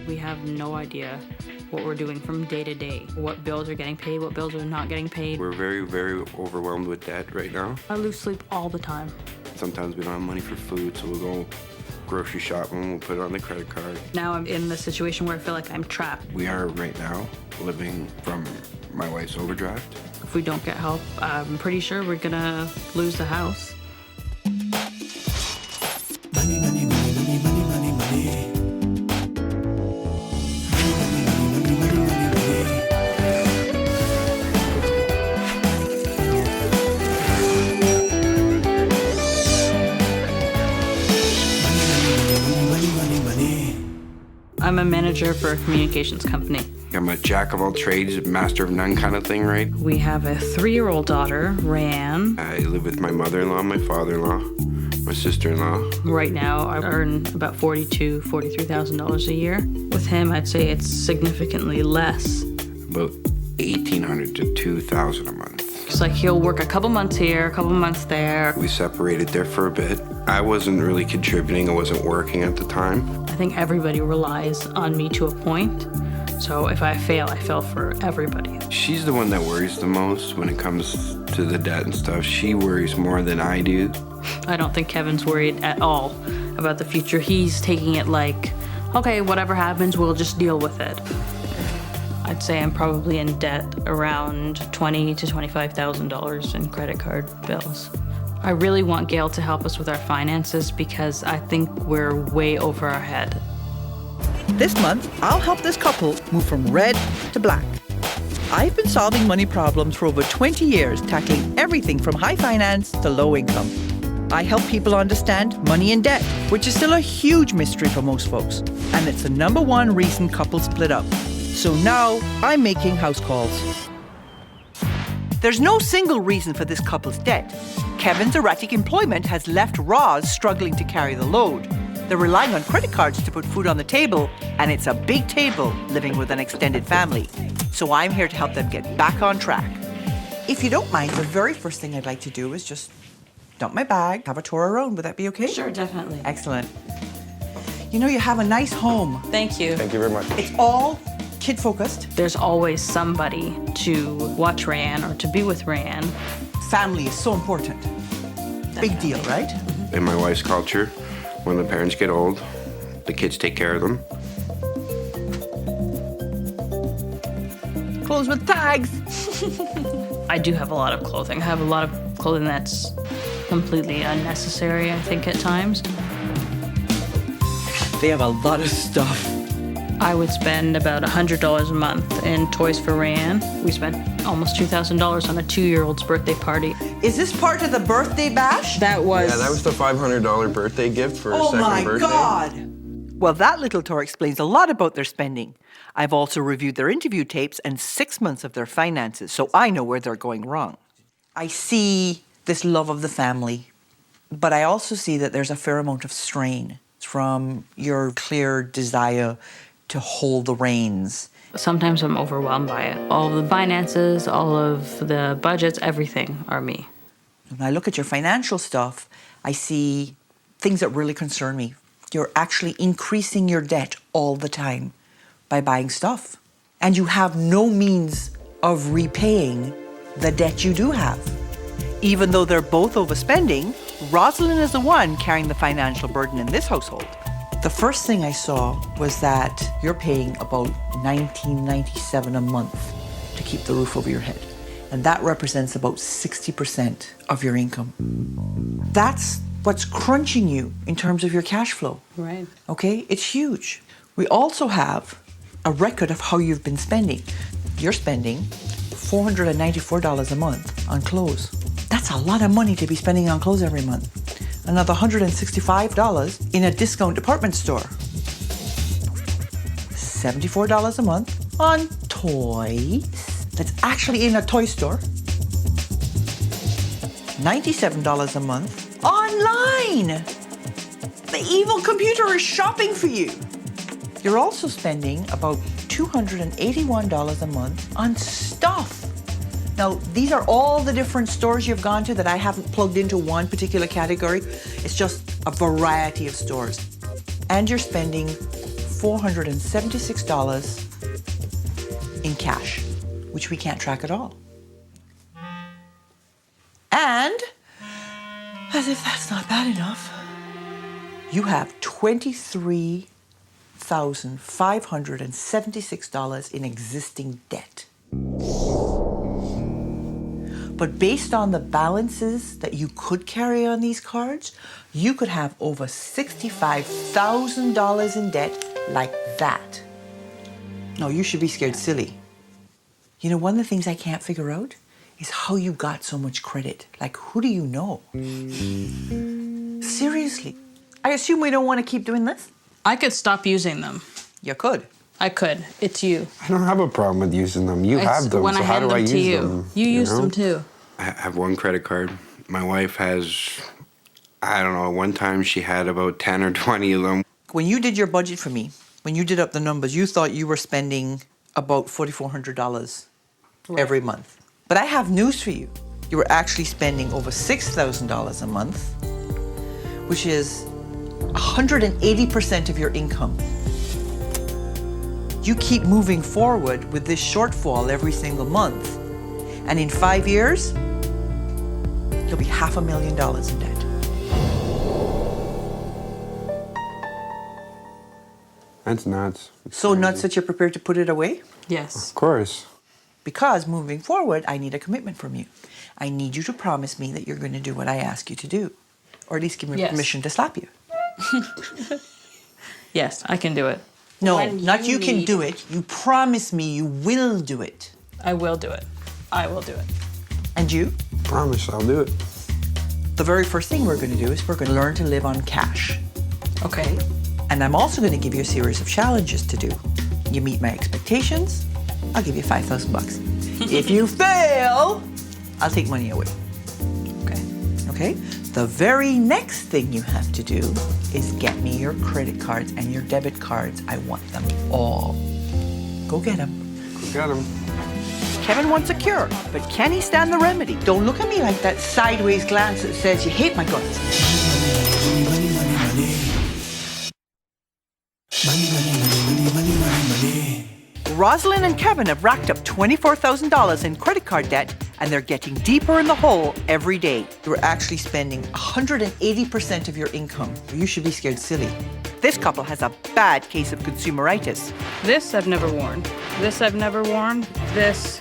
We have no idea what we're doing from day to day, what bills are getting paid, what bills are not getting paid. We're very, very overwhelmed with debt right now. I lose sleep all the time. Sometimes we don't have money for food, so we'll go grocery shopping, we'll put it on the credit card. Now I'm in the situation where I feel like I'm trapped. We are right now living from my wife's overdraft. If we don't get help, I'm pretty sure we're gonna lose the house. Money, money, money, money, money, money, money. I'm a manager for a communications company. I'm a jack of all trades, master of none kind of thing, right? We have a 3-year-old daughter, Ran. I live with my mother-in-law, my father-in-law, my sister-in-law. Right now, I earn about $42,000, $43,000 a year. With him, I'd say it's significantly less. About $1,800 to $2,000 a month. It's like he'll work a couple months here, a couple months there. We separated there for a bit. I wasn't really contributing, I wasn't working at the time. I think everybody relies on me to a point. So if I fail for everybody. She's the one that worries the most when it comes to the debt and stuff. She worries more than I do. I don't think Kevin's worried at all about the future. He's taking it like, okay, whatever happens, we'll just deal with it. I'd say I'm probably in debt around $20,000 to $25,000 in credit card bills. I really want Gail to help us with our finances because I think we're way over our head. This month, I'll help this couple move from red to black. I've been solving money problems for over 20 years, tackling everything from high finance to low income. I help people understand money and debt, which is still a huge mystery for most folks. And it's the #1 reason couples split up. So now I'm making house calls. There's no single reason for this couple's debt. Kevin's erratic employment has left Roz struggling to carry the load. They're relying on credit cards to put food on the table, and it's a big table living with an extended family. So I'm here to help them get back on track. If you don't mind, the very first thing I'd like to do is just dump my bag, have a tour around. Would that be okay? Sure, definitely. Excellent. You know, you have a nice home. Thank you. Thank you very much. It's all kid-focused. There's always somebody to watch Ran or to be with Ran. Family is so important. Big deal, right? In my wife's culture, when the parents get old, the kids take care of them. Clothes with tags. I do have a lot of clothing. I have a lot of clothing that's completely unnecessary, I think, at times. They have a lot of stuff. I would spend about $100 a month in toys for Ran. We spent almost $2,000 on a 2-year-old's birthday party. Is this part of the birthday bash? That was... Yeah, that was the $500 birthday gift for her second birthday. Oh my God! Well, that little tour explains a lot about their spending. I've also reviewed their interview tapes and 6 months of their finances, so I know where they're going wrong. I see this love of the family, but I also see that there's a fair amount of strain from your clear desire to hold the reins. Sometimes I'm overwhelmed by it. All of the finances, all of the budgets, everything are me. When I look at your financial stuff, I see things that really concern me. You're actually increasing your debt all the time by buying stuff. And you have no means of repaying the debt you do have. Even though they're both overspending, Roslyn is the one carrying the financial burden in this household. The first thing I saw was that you're paying about $19.97 a month to keep the roof over your head. And that represents about 60% of your income. That's what's crunching you in terms of your cash flow. Right. Okay? It's huge. We also have a record of how you've been spending. You're spending $494 a month on clothes. That's a lot of money to be spending on clothes every month. Another $165 in a discount department store. $74 a month on toys. That's actually in a toy store. $97 a month online. The evil computer is shopping for you. You're also spending about $281 a month on stuff. Now, these are all the different stores you've gone to that I haven't plugged into one particular category. It's just a variety of stores. And you're spending $476 in cash, which we can't track at all. And, as if that's not bad enough, you have $23,576 in existing debt. But based on the balances that you could carry on these cards, you could have over $65,000 in debt like that. No, you should be scared silly. You know, one of the things I can't figure out is how you got so much credit. Like, who do you know? Seriously. I assume we don't want to keep doing this? I could stop using them. You could. I could. It's you. I don't have a problem with using them. You have them, when so I how hand do I them to use you. them? You use know? them too. I have one credit card. My wife has, I don't know, one time she had about 10 or 20 of them. When you did your budget for me, when you did up the numbers, you thought you were spending about $4,400 every month. But I have news for you. You were actually spending over $6,000 a month, which is 180% of your income. You keep moving forward with this shortfall every single month. And in 5 years, you'll be $500,000 in debt. That's nuts. So nuts that you're prepared to put it away? Yes. Of course. Because moving forward, I need a commitment from you. I need you to promise me that you're going to do what I ask you to do. Or at least give me permission to slap you. Yes, I can do it. No, When not you you can need- do it. You promise me you will do it. I will do it. I will do it. And you? Promise, I'll do it. The very first thing we're going to do is we're going to learn to live on cash. Okay. And I'm also going to give you a series of challenges to do. You meet my expectations, I'll give you $5,000. If you fail, I'll take money away. Okay. Okay? The very next thing you have to do is get me your credit cards and your debit cards. I want them all. Go get them. Go get them. Kevin wants a cure, but can he stand the remedy? Don't look at me like that sideways glance that says you hate my guts. Money, money, money, money. Money, money, money, money, money, money. Rosyln and Kevin have racked up $24,000 in credit card debt, and they're getting deeper in the hole every day. You're actually spending 180% of your income. You should be scared silly. This couple has a bad case of consumeritis. This I've never worn. This I've never worn. This.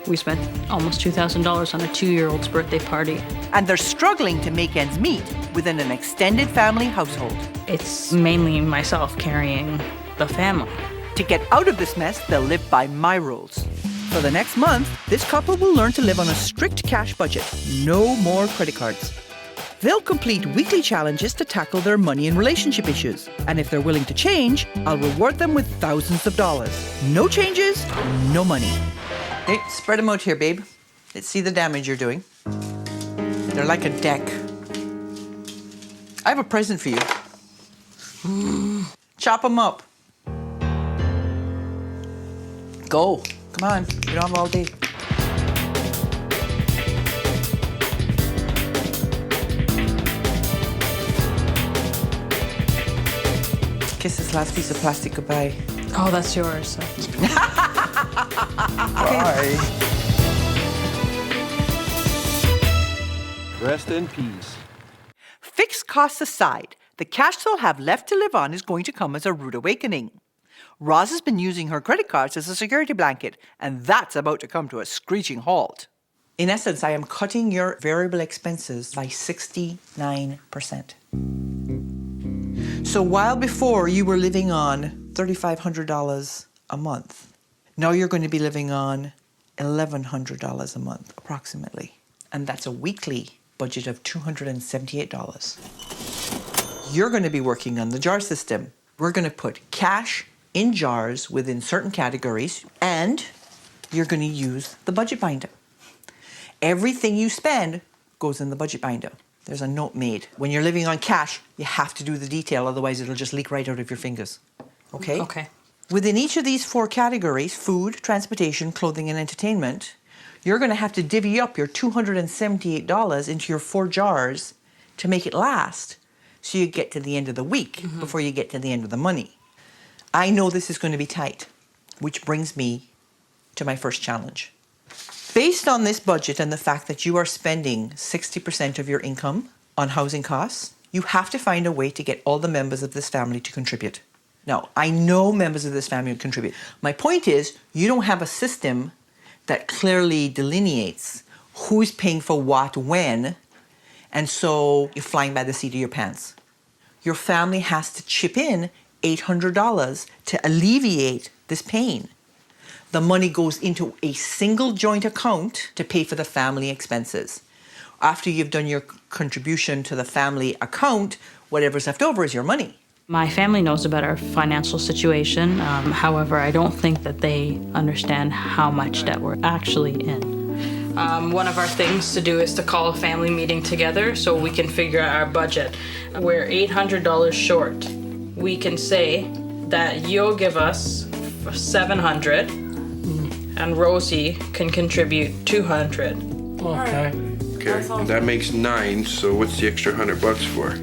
We spent almost $2,000 on a 2-year-old's birthday party. And they're struggling to make ends meet within an extended family household. It's mainly myself carrying the family. To get out of this mess, they'll live by my rules. For the next month, this couple will learn to live on a strict cash budget. No more credit cards. They'll complete weekly challenges to tackle their money and relationship issues. And if they're willing to change, I'll reward them with thousands of dollars. No changes, no money. Hey, spread them out here, babe. Let's see the damage you're doing. They're like a deck. I have a present for you. Chop them up. Go. Come on. You don't have all day. Kiss this last piece of plastic goodbye. Oh, that's yours. Bye. Rest in peace. Fixed costs aside, the cash they'll have left to live on is going to come as a rude awakening. Roz has been using her credit cards as a security blanket, and that's about to come to a screeching halt. In essence, I am cutting your variable expenses by 69%. So while before you were living on $3,500 a month, now you're going to be living on $1,100 a month, approximately. And that's a weekly budget of $278. You're going to be working on the jar system. We're going to put cash in jars within certain categories, and you're going to use the budget binder. Everything you spend goes in the budget binder. There's a note made. When you're living on cash, you have to do the detail, otherwise it'll just leak right out of your fingers. Okay? Okay. Within each of these 4 categories, food, transportation, clothing, and entertainment, you're going to have to divvy up your $278 into your 4 jars to make it last, so you get to the end of the week before you get to the end of the money. I know this is going to be tight, which brings me to my first challenge. Based on this budget and the fact that you are spending 60% of your income on housing costs, you have to find a way to get all the members of this family to contribute. Now, I know members of this family would contribute. My point is, you don't have a system that clearly delineates who's paying for what when, and so you're flying by the seat of your pants. Your family has to chip in $800 to alleviate this pain. The money goes into a single joint account to pay for the family expenses. After you've done your contribution to the family account, whatever's left over is your money. My family knows about our financial situation. However, I don't think that they understand how much debt we're actually in. One of our things to do is to call a family meeting together so we can figure out our budget. We're $800 short. We can say that you'll give us $700 and Rosie can contribute $200. Okay, that makes 9. So what's the extra $100 for?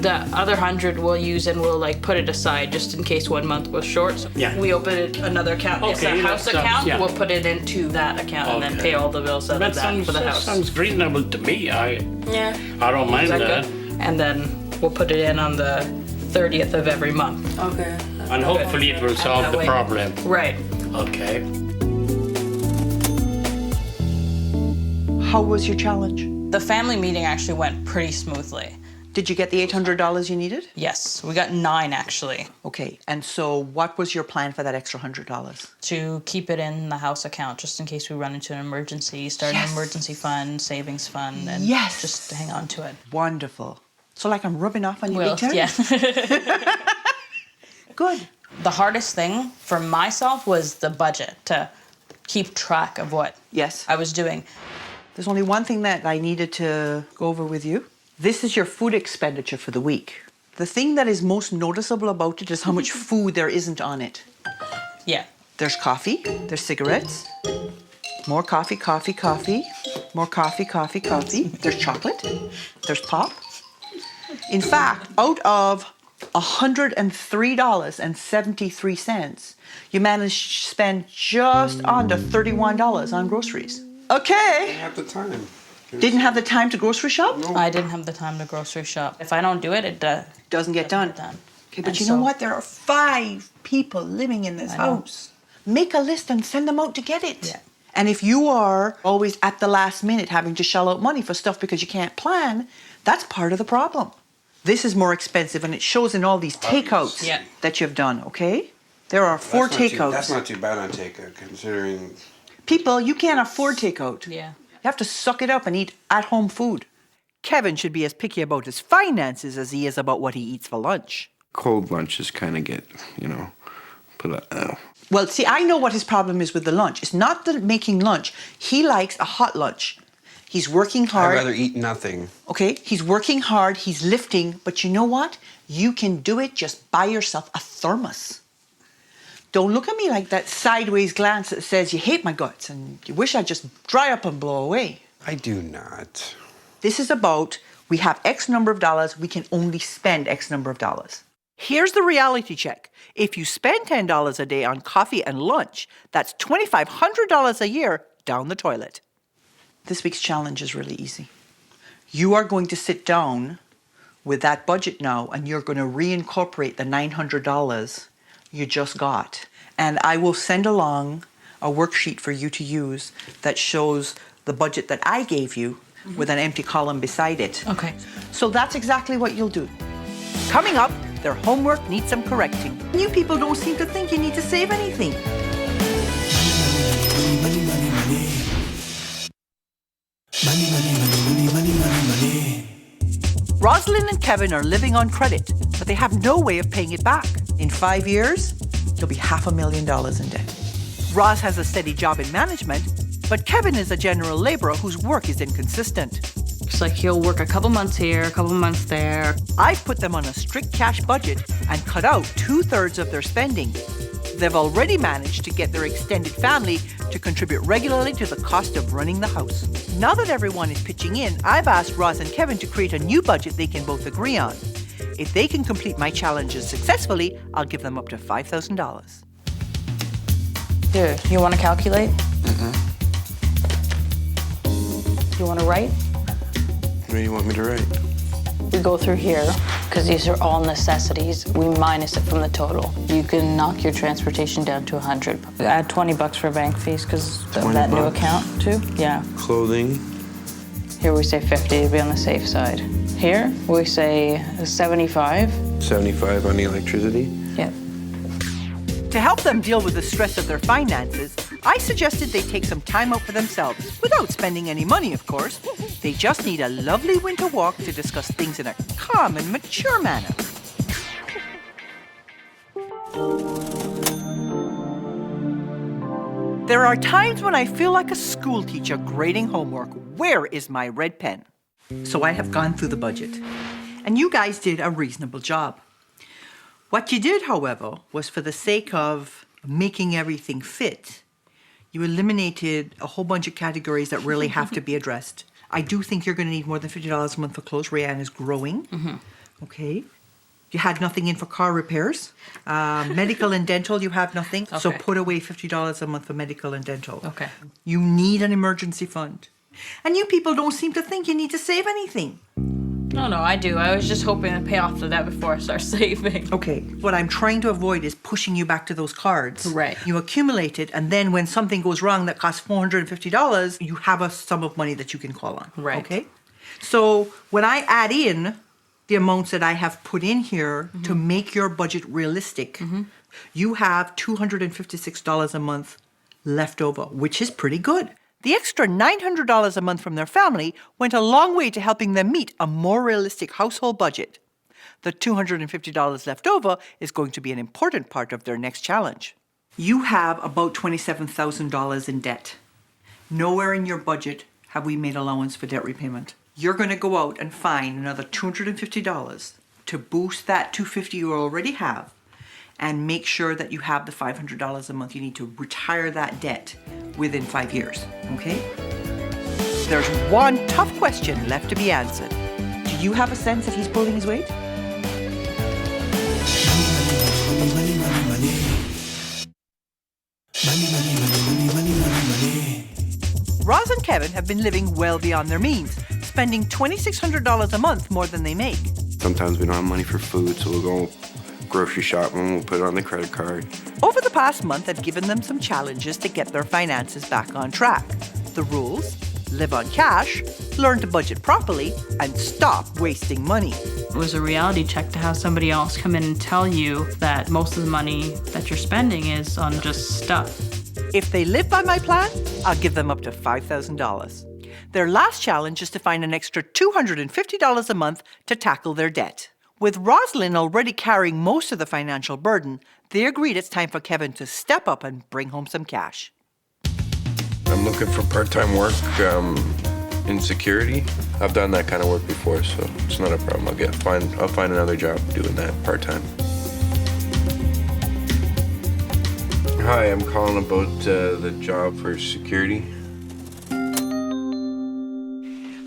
The other 100 we'll use and we'll like put it aside just in case one month was short. So Yeah. we open another account. It's a Okay, house that sounds- account. yeah. We'll put it into that account and then Okay. pay all the bills out of that for the house. Sounds reasonable to me. Yeah. I don't mind Is that that. good? And then we'll put it in on the 30th of every month. Okay. And hopefully it will solve that the way- problem. Right. Okay. How was your challenge? The family meeting actually went pretty smoothly. Did you get the $800 you needed? Yes, we got 9 actually. Okay, and so what was your plan for that extra $100? To keep it in the house account just in case we run into an emergency, start Yes. an emergency fund, savings fund, and Yes. just hang on to it. Wonderful. So like I'm rubbing off on you Well, big time? yeah. Good. The hardest thing for myself was the budget, to keep track of what Yes. I was doing. There's only one thing that I needed to go over with you. This is your food expenditure for the week. The thing that is most noticeable about it is how much food there isn't on it. Yeah. There's coffee, there's cigarettes, more coffee, coffee, coffee, more coffee, coffee, coffee. There's chocolate, there's pop. In fact, out of $103.73, you managed to spend just under $31 on groceries. Okay. At the time. Didn't have the time to grocery shop? I didn't have the time to grocery shop. If I don't do it, it Doesn't get done. Okay, but And you know so- what? There are 5 people living in this I know. house. Make a list and send them out to get it. Yeah. And if you are always at the last minute having to shell out money for stuff because you can't plan, that's part of the problem. This is more expensive and it shows in all these takeouts Yeah. that you've done, okay? There are 4 takeouts. That's not too bad on takeout, considering. People, you can't afford takeout. Yeah. You have to suck it up and eat at-home food. Kevin should be as picky about his finances as he is about what he eats for lunch. Cold lunches kind of get, Well, see, I know what his problem is with the lunch. It's not the making lunch. He likes a hot lunch. He's working I'd hard. rather eat nothing. Okay, he's working hard, he's lifting, but you know what? You can do it, just buy yourself a thermos. Don't look at me like that sideways glance that says you hate my guts and you wish I'd just dry up and blow away. I do not. This is about, we have X number of dollars, we can only spend X number of dollars. Here's the reality check. If you spend $10 a day on coffee and lunch, that's $2,500 a year down the toilet. This week's challenge is really easy. You are going to sit down with that budget now and you're going to reincorporate the $900 you just got. And I will send along a worksheet for you to use that shows the budget that I gave you with an empty column beside it. Okay. So that's exactly what you'll do. Coming up, their homework needs some correcting. You people don't seem to think you need to save anything. Money, money, money. Money, money, money, money, money, money, money. Rosyln and Kevin are living on credit, but they have no way of paying it back. In 5 years, they'll be $500,000 in debt. Ros has a steady job in management, but Kevin is a general laborer whose work is inconsistent. It's like he'll work a couple months here, a couple months there. I've put them on a strict cash budget and cut out 2/3 of their spending. They've already managed to get their extended family to contribute regularly to the cost of running the house. Now that everyone is pitching in, I've asked Ros and Kevin to create a new budget they can both agree on. If they can complete my challenges successfully, I'll give them up to $5,000. Here, you want to calculate? You want to write? What do you want me to write? We go through here, because these are all necessities. We minus it from the total. You can knock your transportation down to 100. Add 20 bucks for bank fees, because of 20 that new bucks? account, too. Yeah. Clothing. Here we say 50 to be on the safe side. Here we say 75. 75 on the electricity. Yep. To help them deal with the stress of their finances, I suggested they take some time out for themselves, without spending any money, of course. They just need a lovely winter walk to discuss things in a calm and mature manner. There are times when I feel like a school teacher grading homework. Where is my red pen? So I have gone through the budget, and you guys did a reasonable job. What you did, however, was for the sake of making everything fit, you eliminated a whole bunch of categories that really have to be addressed. I do think you're going to need more than $50 a month for clothes. Rayanne is growing. Okay. You had nothing in for car repairs. Medical and dental, you have nothing. So Okay. put away $50 a month for medical and dental. Okay. You need an emergency fund. And you people don't seem to think you need to save anything. No, I do. I was just hoping to pay off the debt before I start saving. Okay, what I'm trying to avoid is pushing you back to those cards. Right. You accumulate it, and then when something goes wrong that costs $450, you have a sum of money that you can call on. Right. Okay? So when I add in the amounts that I have put in here to make your budget realistic, you have $256 a month left over, which is pretty good. The extra $900 a month from their family went a long way to helping them meet a more realistic household budget. The $250 left over is going to be an important part of their next challenge. You have about $27,000 in debt. Nowhere in your budget have we made allowance for debt repayment. You're going to go out and find another $250 to boost that $250 you already have, and make sure that you have the $500 a month you need to retire that debt within 5 years, okay? There's one tough question left to be answered. Do you have a sense that he's pulling his weight? Money, money, money, money. Money, money, money, money, money, money, money. Roz and Kevin have been living well beyond their means, spending $2,600 a month more than they make. Sometimes we don't have money for food, so we'll go grocery shop and we'll put it on the credit card. Over the past month, I've given them some challenges to get their finances back on track. The rules: live on cash, learn to budget properly, and stop wasting money. It was a reality check to have somebody else come in and tell you that most of the money that you're spending is on just stuff. If they live by my plan, I'll give them up to $5,000. Their last challenge is to find an extra $250 a month to tackle their debt. With Roslyn already carrying most of the financial burden, they agreed it's time for Kevin to step up and bring home some cash. I'm looking for part-time work in security. I've done that kind of work before, so it's not a problem. I'll find another job doing that part-time. Hi, I'm calling about the job for security.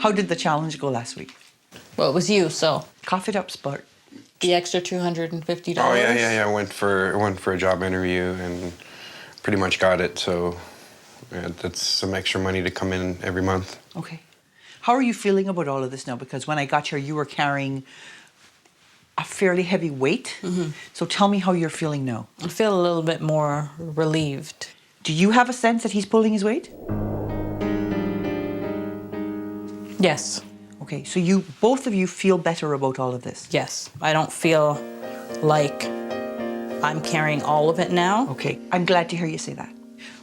How did the challenge go last week? Well, it was you, so Cough it up, Sport. the extra $250. Oh yeah. I went for a job interview and pretty much got it. So yeah, that's some extra money to come in every month. Okay. How are you feeling about all of this now? Because when I got here, you were carrying a fairly heavy weight. So tell me how you're feeling now. I feel a little bit more relieved. Do you have a sense that he's pulling his weight? Yes. Okay, so both of you feel better about all of this? Yes. I don't feel like I'm carrying all of it now. Okay, I'm glad to hear you say that.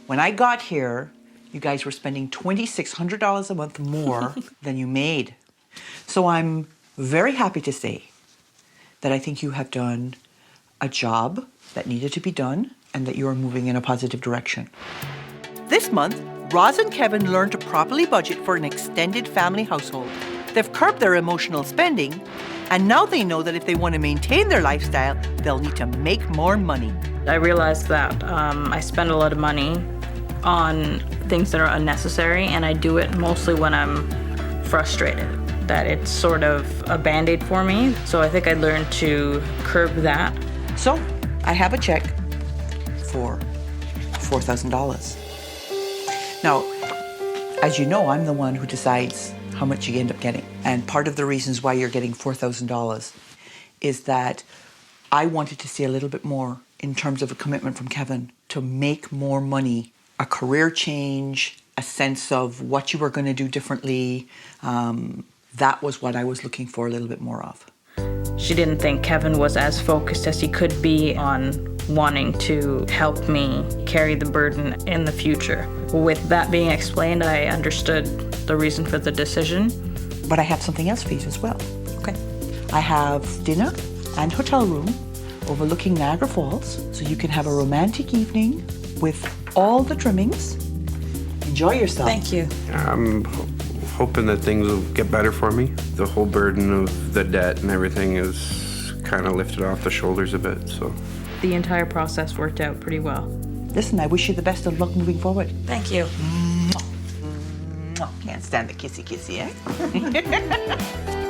When I got here, you guys were spending $2,600 a month more than you made. So I'm very happy to say that I think you have done a job that needed to be done and that you are moving in a positive direction. This month, Roz and Kevin learned to properly budget for an extended family household. They've curbed their emotional spending, and now they know that if they want to maintain their lifestyle, they'll need to make more money. I realized that I spend a lot of money on things that are unnecessary, and I do it mostly when I'm frustrated. that it's sort of a Band-Aid for me. So I think I learned to curb that. So, I have a check for $4,000. Now, as you know, I'm the one who decides how much you end up getting. And part of the reasons why you're getting $4,000 is that I wanted to see a little bit more in terms of a commitment from Kevin to make more money, a career change, a sense of what you were going to do differently. That was what I was looking for a little bit more of. She didn't think Kevin was as focused as he could be on wanting to help me carry the burden in the future. With that being explained, I understood the reason for the decision. But I have something else for you as well. Okay. I have dinner and hotel room overlooking Niagara Falls, so you can have a romantic evening with all the trimmings. Enjoy yourself. Thank you. I'm hoping that things will get better for me. The whole burden of the debt and everything is kind of lifted off the shoulders a bit, so. The entire process worked out pretty well. Listen, I wish you the best of luck moving forward. Thank you. Can't stand the kissy, eh?